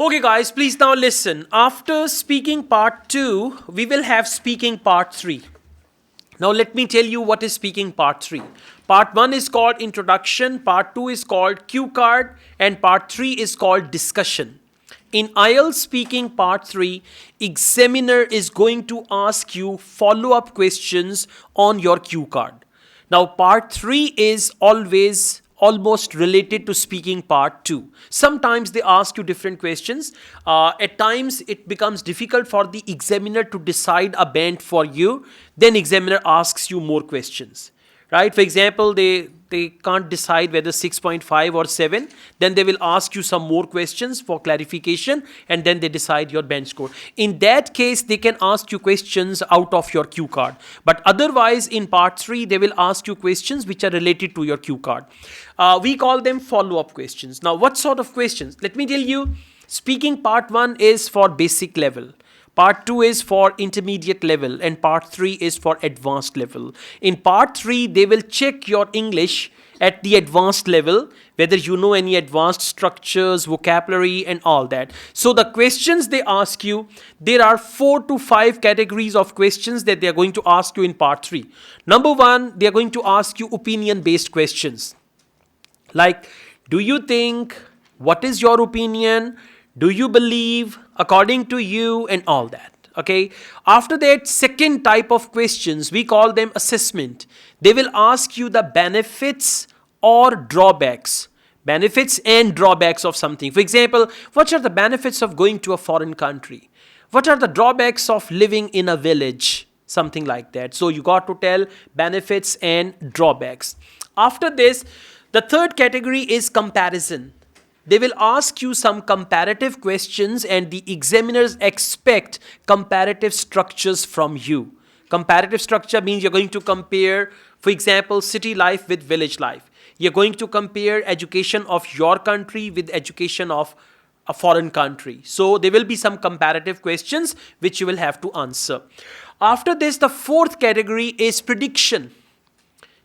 Okay guys, please now listen. After speaking part 2, we will have speaking part 3. Now let me tell you what is speaking part 3. Part 1 is called introduction, part 2 is called cue card, and part 3 is called discussion. In Ielts speaking part 3, examiner is going to ask you follow-up questions on your cue card. Now part 3 is almost related to speaking part 2. Sometimes they ask you different questions. At times it becomes difficult for the examiner to decide a band for you. Then examiner asks you more questions. Right? For example, they can't decide whether 6.5 or 7. Then they will ask you some more questions for clarification and then they decide your band score. In that case, they can ask you questions out of your cue card. But otherwise, in part 3, they will ask you questions which are related to your cue card. We call them follow-up questions. Now, what sort of questions? Let me tell you, speaking part 1 is for basic level. Part 2 is for intermediate level and part 3 is for advanced level. In part 3, they will check your English at the advanced level, whether you know any advanced structures, vocabulary and all that. So the questions they ask you, there are 4 to 5 categories of questions that they are going to ask you in part 3. Number 1, they are going to ask you opinion-based questions. Like, do you think? What is your opinion? Do you believe? According to you, and all that. Okay. After that, second type of questions, we call them assessment. They will ask you the benefits or drawbacks. Benefits and drawbacks of something. For example, what are the benefits of going to a foreign country? What are the drawbacks of living in a village? Something like that. So you got to tell benefits and drawbacks. After this, the third category is comparison. They will ask you some comparative questions and the examiners expect comparative structures from you. Comparative structure means you're going to compare, for example, city life with village life. You're going to compare education of your country with education of a foreign country. So there will be some comparative questions which you will have to answer. After this, the fourth category is prediction.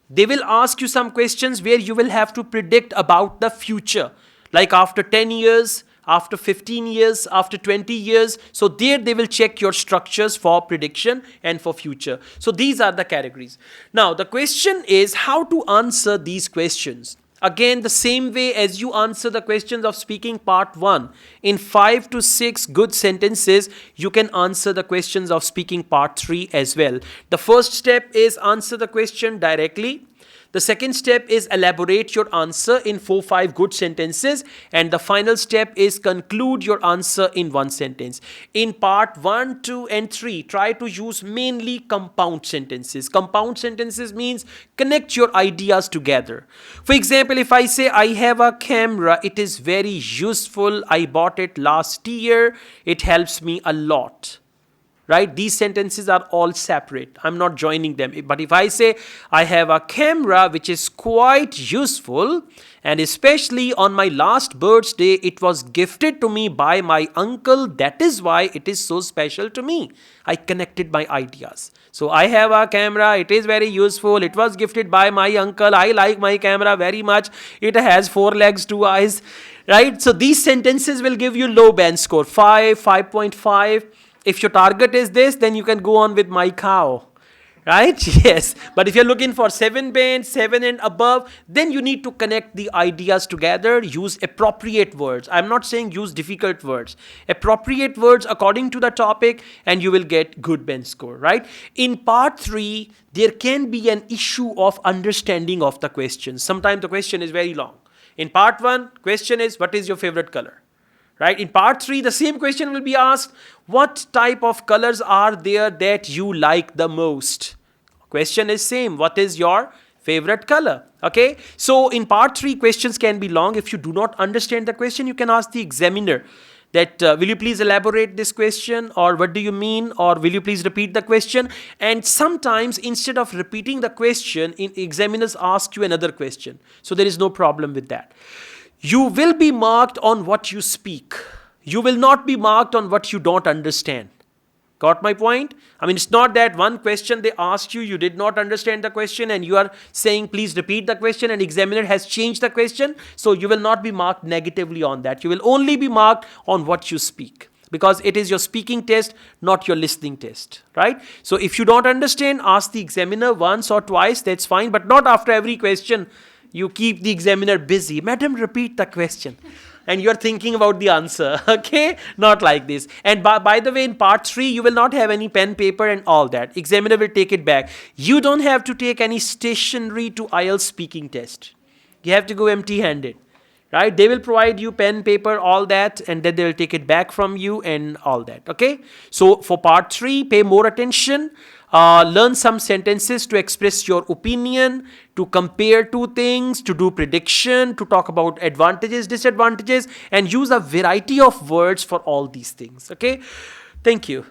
They will ask you some questions where you will have to predict about the future. Like after 10 years, after 15 years, after 20 years. So there they will check your structures for prediction and for future. So these are the categories. Now the question is how to answer these questions. Again, the same way as you answer the questions of speaking part 1. In 5 to 6 good sentences, you can answer the questions of speaking part 3 as well. The first step is answer the question directly. The second step is elaborate your answer in 4-5 good sentences. And the final step is conclude your answer in 1 sentence. In part 1, 2 and 3, try to use mainly compound sentences. Compound sentences means connect your ideas together. For example, if I say I have a camera, it is very useful. I bought it last year. It helps me a lot. Right? These sentences are all separate. I'm not joining them. But if I say, I have a camera which is quite useful, and especially on my last birthday, it was gifted to me by my uncle. That is why it is so special to me. I connected my ideas. So I have a camera. It is very useful. It was gifted by my uncle. I like my camera very much. It has 4 legs, 2 eyes. Right? So these sentences will give you low band score. 5, 5.5. If your target is this, then you can go on with my cow, right? Yes. But if you're looking for 7 band, 7 and above, then you need to connect the ideas together, use appropriate words. I'm not saying use difficult words. Appropriate words according to the topic and you will get good band score, right? In part 3, there can be an issue of understanding of the question. Sometimes the question is very long. In part 1, question is, what is your favorite color? Right? In part 3, the same question will be asked, what type of colors are there that you like the most? Question is same, what is your favorite color? Okay. So in part 3, questions can be long. If you do not understand the question, you can ask the examiner that will you please elaborate this question, or what do you mean, or will you please repeat the question? And sometimes instead of repeating the question, examiners ask you another question. So there is no problem with that. You will be marked on what you speak. You will not be marked on what you don't understand. Got my point? I mean, it's not that one question they asked you, you did not understand the question and you are saying, please repeat the question, and examiner has changed the question. So you will not be marked negatively on that. You will only be marked on what you speak, because it is your speaking test, not your listening test, right? So if you don't understand, ask the examiner once or twice, that's fine, but not after every question. You keep the examiner busy. Madam, repeat the question. And you're thinking about the answer, okay? Not like this. And by the way, in part 3, you will not have any pen, paper and all that. Examiner will take it back. You don't have to take any stationery to IELTS speaking test. You have to go empty-handed, right? They will provide you pen, paper, all that, and then they will take it back from you and all that, okay? So for part 3, pay more attention. Learn some sentences to express your opinion, to compare two things, to do prediction, to talk about advantages, disadvantages, and use a variety of words for all these things, okay? Thank you.